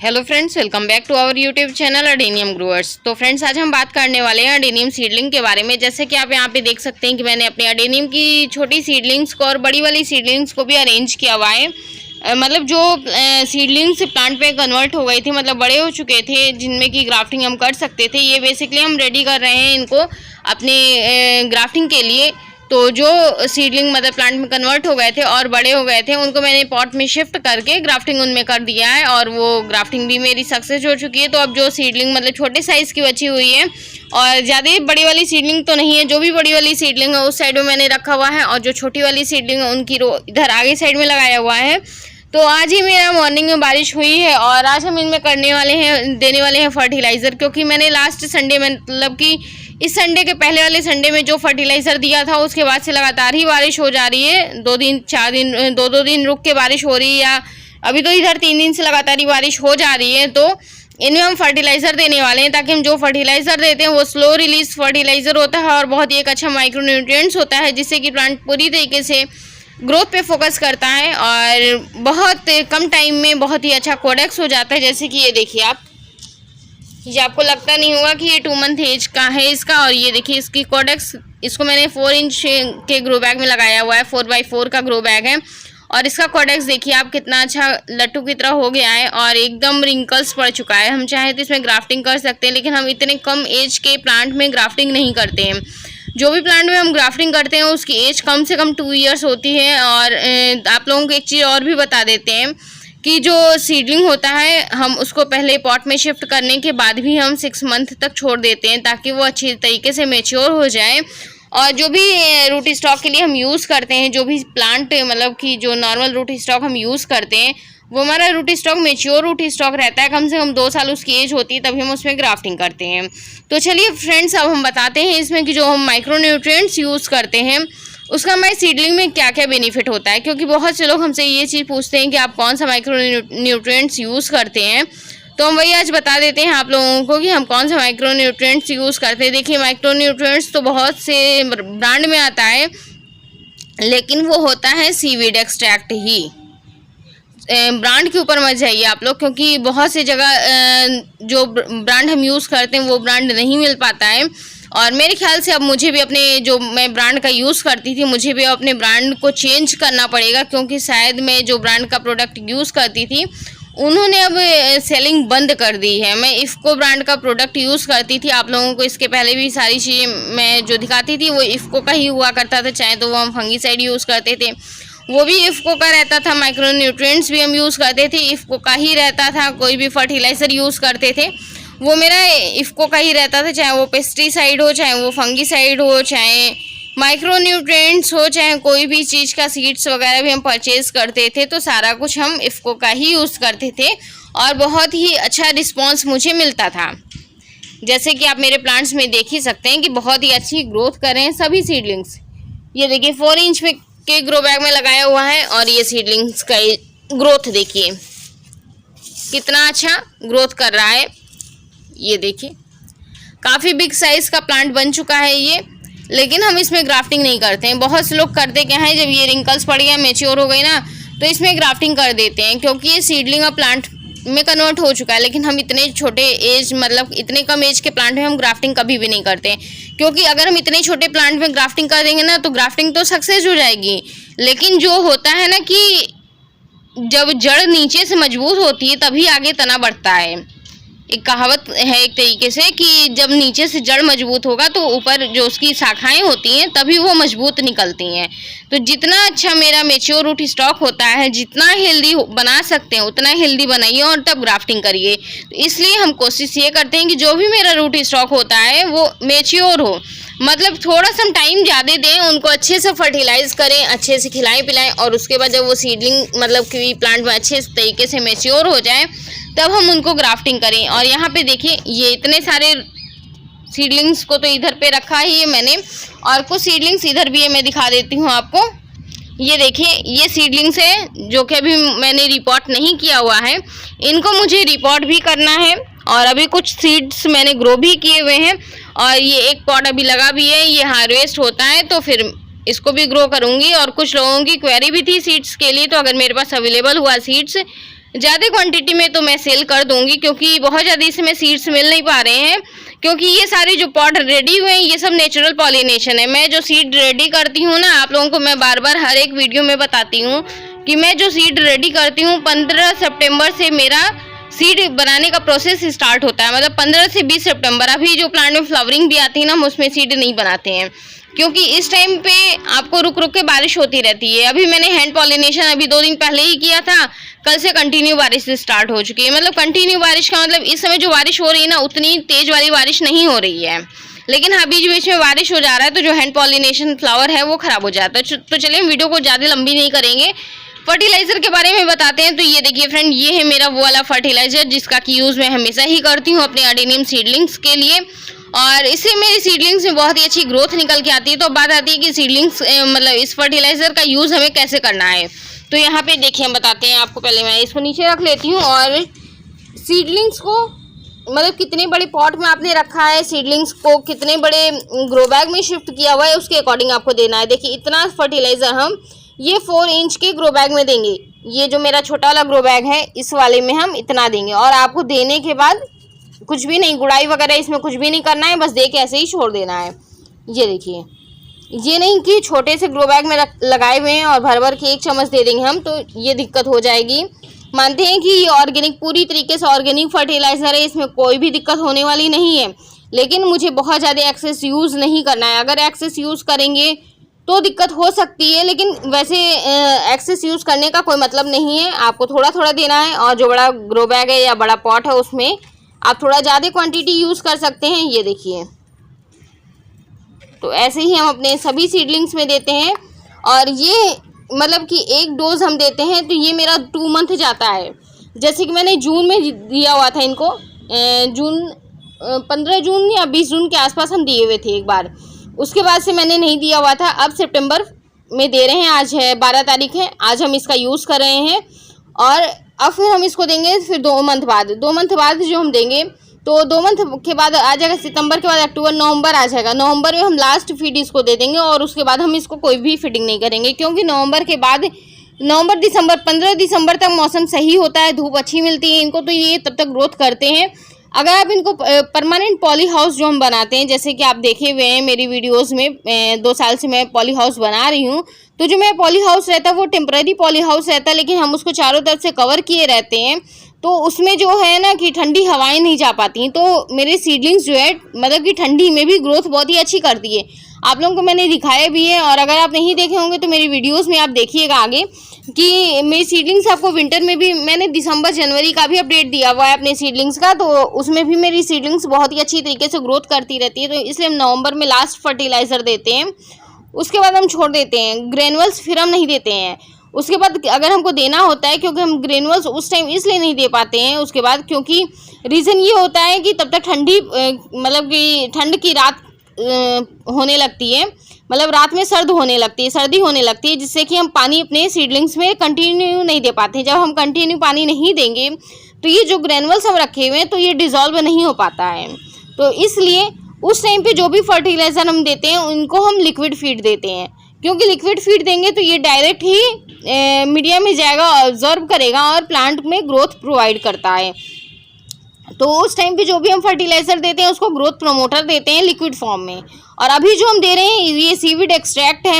Hello friends, welcome back to our YouTube channel adenium growers. तो friends, आज हम बात करने वाले हैं अडेनियम सीडलिंग के बारे में। जैसे कि आप यहाँ पे देख सकते हैं कि मैंने अपने अडेनियम की छोटी सीडलिंग्स को और बड़ी वाली सीडलिंग्स को भी अरेंज किया हुआ है। मतलब जो सीडलिंग्स प्लांट पे कन्वर्ट हो गए थे, मतलब बड़े हो चुके थे, जिनमें की ग्राफ्टिंग हम कर सकते थे, ये बेसिकली हम रेडी कर रहे हैं इनको अपने ग्राफ्टिंग के लिए। तो जो सीडलिंग मतलब प्लांट में कन्वर्ट हो गए थे और बड़े हो गए थे, उनको मैंने पॉट में शिफ्ट करके ग्राफ्टिंग उनमें कर दिया है और वो ग्राफ्टिंग भी मेरी सक्सेस हो चुकी है। तो अब जो सीडलिंग मतलब छोटे साइज़ की बची हुई है और ज़्यादा बड़ी वाली सीडलिंग तो नहीं है, जो भी बड़ी वाली सीडलिंग है उस साइड में मैंने रखा हुआ है और जो छोटी वाली सीडलिंग है उनकी रो इधर आगे साइड में लगाया हुआ है। तो आज ही मेरा मॉर्निंग में बारिश हुई है और आज हम इनमें देने वाले हैं फर्टिलाइज़र, क्योंकि मैंने लास्ट संडे में मतलब कि इस संडे के पहले वाले संडे में जो फर्टिलाइज़र दिया था उसके बाद से लगातार ही बारिश हो जा रही है। 2 दिन 4 दिन 2 दिन रुक के बारिश हो रही है, या अभी तो इधर 3 दिन से लगातार ही बारिश हो जा रही है। तो इनमें हम फर्टिलाइज़र देने वाले हैं, ताकि हम जो फर्टिलाइज़र देते हैं वो स्लो रिलीज फर्टिलाइज़र होता है और बहुत ही एक अच्छा माइक्रोन्यूट्रिएंट्स होता है, जिससे कि प्लांट पूरी तरीके से ग्रोथ पे फोकस करता है और बहुत कम टाइम में बहुत ही अच्छा कोडेक्स हो जाता है। जैसे कि ये देखिए आप, ये आपको लगता नहीं होगा कि ये 2 मंथ एज का है इसका। और ये देखिए इसकी कोडेक्स, इसको मैंने 4 इंच के ग्रो बैग में लगाया हुआ है, 4x4 का ग्रो बैग है। और इसका कोडेक्स देखिए आप कितना अच्छा लट्टू की तरह हो गया है और एकदम रिंकल्स पड़ चुका है। हम चाहे तो इसमें ग्राफ्टिंग कर सकते हैं, लेकिन हम इतने कम एज के प्लांट में ग्राफ्टिंग नहीं करते हैं। जो भी प्लांट में हम ग्राफ्टिंग करते हैं उसकी एज कम से कम 2 ईयर्स होती है। और आप लोगों को एक चीज़ और भी बता देते हैं कि जो सीडलिंग होता है हम उसको पहले पॉट में शिफ्ट करने के बाद भी हम 6 मंथ तक छोड़ देते हैं, ताकि वो अच्छी तरीके से मैच्योर हो जाए। और जो भी रूट स्टॉक के लिए हम यूज़ करते हैं, जो भी प्लांट मतलब कि जो नॉर्मल रूट स्टॉक हम यूज़ करते हैं, वो हमारा root stock mature root stock रहता है। कम से कम 2 साल उसकी एज होती है, तभी हम उसमें ग्राफ्टिंग करते हैं। तो चलिए फ्रेंड्स, अब हम बताते हैं इसमें कि जो हम माइक्रोन्यूट्रिएंट्स यूज़ करते हैं उसका हमारे सीडलिंग में क्या क्या बेनिफिट होता है। क्योंकि बहुत से लोग हमसे ये चीज़ पूछते हैं कि आप कौन सा माइक्रोन्यूट्रिएंट्स यूज़ करते हैं, तो हम वही आज बता देते हैं आप लोगों को कि हम कौन सा माइक्रोन्यूट्रिएंट्स यूज़ करते हैं। देखिए, माइक्रोन्यूट्रिएंट्स तो बहुत से ब्रांड में आता है, लेकिन वो होता है सीवीड एक्सट्रैक्ट ही। ब्रांड के ऊपर मत जाइए आप लोग, क्योंकि बहुत सी जगह जो ब्रांड हम यूज़ करते हैं वो ब्रांड नहीं मिल पाता है। और मेरे ख्याल से अब मुझे भी अपने जो मैं ब्रांड का यूज़ करती थी, मुझे भी अपने ब्रांड को चेंज करना पड़ेगा, क्योंकि शायद मैं जो ब्रांड का प्रोडक्ट यूज़ करती थी उन्होंने अब सेलिंग बंद कर दी है। मैं इफ़को ब्रांड का प्रोडक्ट यूज़ करती थी, आप लोगों को इसके पहले भी सारी चीज़ें मैं जो दिखाती थी वो इफ़को का ही हुआ करता था। चाहे तो वो हम फंगीसाइड यूज़ करते थे, वो भी इफ़को का रहता था। माइक्रोन्यूट्रिएंट्स भी हम यूज़ करते थे, इफ़को का ही रहता था। कोई भी फर्टिलाइज़र यूज़ करते थे वो मेरा इफ़को का ही रहता था, चाहे वो पेस्टिसाइड हो, चाहे वो फंगीसाइड हो, चाहे माइक्रोन्यूट्रिएंट्स हो, चाहे कोई भी चीज़ का सीड्स वगैरह भी हम परचेज़ करते थे, तो सारा कुछ हम इफ़को का ही यूज़ करते थे और बहुत ही अच्छा रिस्पॉन्स मुझे मिलता था। जैसे कि आप मेरे प्लांट्स में देख ही सकते हैं कि बहुत ही अच्छी ग्रोथ कर रहे हैं सभी सीडलिंग्स। ये देखिए 4 इंच में के ग्रो बैग में लगाया हुआ है और ये सीडलिंग्स का ग्रोथ देखिए कितना अच्छा ग्रोथ कर रहा है। ये देखिए काफ़ी बिग साइज़ का प्लांट बन चुका है ये, लेकिन हम इसमें ग्राफ्टिंग नहीं करते हैं। बहुत से लोग करते क्या है, जब ये रिंकल्स पड़ गया, मैच्योर हो गई ना, तो इसमें ग्राफ्टिंग कर देते हैं, क्योंकि ये सीडलिंग अब प्लांट में कन्वर्ट हो चुका है। लेकिन हम इतने छोटे एज मतलब इतने कम एज के प्लांट में हम ग्राफ्टिंग कभी भी नहीं करते, क्योंकि अगर हम इतने छोटे प्लांट में ग्राफ्टिंग कर देंगे ना तो ग्राफ्टिंग तो सक्सेस हो जाएगी, लेकिन जो होता है ना कि जब जड़ नीचे से मजबूत होती है तभी आगे तना बढ़ता है। एक कहावत है एक तरीके से कि जब नीचे से जड़ मजबूत होगा तो ऊपर जो उसकी शाखाएं होती हैं तभी वो मजबूत निकलती हैं। तो जितना अच्छा मेरा मैच्योर रूट स्टॉक होता है, जितना हेल्दी बना सकते हैं उतना हेल्दी बनाइए और तब ग्राफ्टिंग करिए। तो इसलिए हम कोशिश ये करते हैं कि जो भी मेरा रूट स्टॉक होता है वो मैच्योर हो, मतलब थोड़ा सा टाइम ज़्यादा दें, उनको अच्छे से फर्टिलाइज़ करें, अच्छे से खिलाएं पिलाएं, और उसके बाद जब वो सीडलिंग मतलब कि प्लांट में अच्छे तरीके से मैच्योर हो जाए तब हम उनको ग्राफ्टिंग करें। और यहाँ पे देखिए ये इतने सारे सीडलिंग्स को तो इधर पे रखा ही है मैंने, और कुछ सीडलिंग्स इधर भी है, मैं दिखा देती हूँ आपको। ये देखिए ये सीडलिंग्स है जो कि अभी मैंने रिपोर्ट नहीं किया हुआ है, इनको मुझे रिपोर्ट भी करना है। और अभी कुछ सीड्स मैंने ग्रो भी किए हुए हैं और ये एक पॉट अभी लगा भी है, ये हार्वेस्ट होता है तो फिर इसको भी ग्रो करूँगी। और कुछ लोगों की क्वेरी भी थी सीड्स के लिए, तो अगर मेरे पास अवेलेबल हुआ सीड्स ज़्यादा क्वांटिटी में तो मैं सेल कर दूंगी, क्योंकि बहुत ज़्यादा इसमें सीड्स मिल नहीं पा रहे हैं, क्योंकि ये सारे जो पॉट रेडी हुए हैं ये सब नेचुरल पॉलिनेशन है। मैं जो सीड रेडी करती हूँ ना, आप लोगों को मैं बार बार हर एक वीडियो में बताती हूँ कि मैं जो सीड रेडी करती हूँ 15 सितंबर से मेरा सीड बनाने का प्रोसेस स्टार्ट होता है। मतलब 15 से 20 सितंबर। अभी जो प्लांट में फ्लावरिंग भी आती है ना, हम उसमें सीड नहीं बनाते हैं, क्योंकि इस टाइम पे आपको रुक रुक के बारिश होती रहती है। अभी मैंने हैंड पॉलिनेशन अभी 2 दिन पहले ही किया था, कल से कंटिन्यू बारिश स्टार्ट हो चुकी है। मतलब कंटिन्यू बारिश का मतलब इस समय जो बारिश हो रही है ना, उतनी तेज वाली बारिश नहीं हो रही है, लेकिन हाँ बीच बीच में बारिश हो जा रहा है, तो जो हैंड पॉलिनेशन फ्लावर है वो खराब हो जाता है। तो चलिए हम वीडियो को ज़्यादा लंबी नहीं करेंगे, फर्टिलाइजर के बारे में बताते हैं। तो ये देखिए फ्रेंड, ये है मेरा वो वाला फर्टिलाइजर जिसका कि यूज़ मैं हमेशा ही करती हूँ अपने अडेनियम सीडलिंग्स के लिए, और इससे मेरी सीडलिंग्स में बहुत ही अच्छी ग्रोथ निकल के आती है। तो बात आती है कि सीडलिंग्स मतलब इस फर्टिलाइजर का यूज़ हमें कैसे करना है। तो यहाँ पे देखिए हम बताते हैं आपको। पहले मैं इसको नीचे रख लेती हूँ, और सीडलिंग्स को मतलब कितने बड़े पॉट में आपने रखा है, सीडलिंग्स को कितने बड़े ग्रो बैग में शिफ्ट किया हुआ है, उसके अकॉर्डिंग आपको देना है। देखिए इतना फर्टिलाइजर हम ये 4 इंच के ग्रो बैग में देंगे। ये जो मेरा छोटा वाला ग्रो बैग है, इस वाले में हम इतना देंगे, और आपको देने के बाद कुछ भी नहीं, गुड़ाई वगैरह इसमें कुछ भी नहीं करना है, बस दे के ऐसे ही छोड़ देना है। ये देखिए, ये नहीं कि छोटे से ग्रो बैग में लगाए हुए हैं और भर भर के 1 चम्मच दे देंगे हम, तो ये दिक्कत हो जाएगी। मानते हैं कि ये ऑर्गेनिक, पूरी तरीके से ऑर्गेनिक फर्टिलाइज़र है, इसमें कोई भी दिक्कत होने वाली नहीं है, लेकिन मुझे बहुत ज़्यादा एक्सेस यूज़ नहीं करना है। अगर एक्सेस यूज़ करेंगे तो दिक्कत हो सकती है, लेकिन वैसे एक्सेस यूज़ करने का कोई मतलब नहीं है। आपको थोड़ा थोड़ा देना है, और जो बड़ा ग्रो बैग है या बड़ा पॉट है उसमें आप थोड़ा ज़्यादा क्वांटिटी यूज़ कर सकते हैं। ये देखिए, तो ऐसे ही हम अपने सभी सीडलिंग्स में देते हैं, और ये मतलब कि 1 डोज हम देते हैं तो ये मेरा 2 मंथ जाता है। जैसे कि मैंने जून में दिया हुआ था इनको, 15 जून या 20 जून के आसपास हम दिए हुए थे एक बार, उसके बाद से मैंने नहीं दिया हुआ था। अब सितंबर में दे रहे हैं, आज है 12 तारीख है, आज हम इसका यूज़ कर रहे हैं, और अब फिर हम इसको देंगे फिर 2 मंथ बाद। 2 मंथ बाद जो हम देंगे, तो 2 मंथ के बाद आ जाएगा सितंबर के बाद अक्टूबर नवंबर आ जाएगा। नवंबर में हम लास्ट फीड इसको दे देंगे, और उसके बाद हम इसको कोई भी फीडिंग नहीं करेंगे, क्योंकि नवंबर के बाद नवंबर दिसंबर 15 दिसंबर तक मौसम सही होता है, धूप अच्छी मिलती है इनको, तो ये तब तक ग्रोथ करते हैं। अगर आप इनको परमानेंट पॉली हाउस जो हम बनाते हैं, जैसे कि आप देखे हुए हैं मेरी वीडियोस में, 2 साल से मैं पॉली हाउस बना रही हूँ, तो जो मेरा पॉली हाउस रहता है वो टेम्पररी पॉली हाउस रहता है, लेकिन हम उसको चारों तरफ से कवर किए रहते हैं, तो उसमें जो है ना कि ठंडी हवाएं नहीं जा पाती, तो मेरे सीडलिंग्स जो है मतलब कि ठंडी में भी ग्रोथ बहुत ही अच्छी करती है। आप लोगों को मैंने दिखाया भी है, और अगर आप नहीं देखे होंगे तो मेरी वीडियोस में आप देखिएगा आगे कि मेरी सीडलिंग्स आपको विंटर में भी, मैंने दिसंबर जनवरी का भी अपडेट दिया हुआ है अपने सीडलिंग्स का, तो उसमें भी मेरी सीडलिंग्स बहुत ही अच्छी तरीके से ग्रोथ करती रहती है। तो इसलिए हम नवंबर में लास्ट फर्टिलाइज़र देते हैं, उसके बाद हम छोड़ देते हैं। ग्रेनुअल्स फिर हम नहीं देते हैं उसके बाद, अगर हमको देना होता है, क्योंकि हम ग्रेनुअल्स उस टाइम इसलिए नहीं दे पाते हैं उसके बाद, क्योंकि रीज़न ये होता है कि तब तक ठंडी मतलब कि ठंड की रात होने लगती है, मतलब रात में सर्दी होने लगती है, जिससे कि हम पानी अपने सीडलिंग्स में कंटिन्यू नहीं दे पाते। जब हम कंटिन्यू पानी नहीं देंगे तो ये जो ग्रेनुअल्स हम रखे हुए हैं तो ये डिज़ोल्व नहीं हो पाता है। तो इसलिए उस टाइम पे जो भी फर्टिलाइज़र हम देते हैं उनको हम लिक्विड फीड देते हैं, क्योंकि लिक्विड फीड देंगे तो ये डायरेक्ट ही मीडिया में जाएगा, ऑब्जॉर्व करेगा और प्लांट में ग्रोथ प्रोवाइड करता है। तो उस टाइम पे जो भी हम फर्टिलाइज़र देते हैं उसको ग्रोथ प्रमोटर देते हैं लिक्विड फॉर्म में। और अभी जो हम दे रहे हैं ये सीवीड एक्सट्रैक्ट है।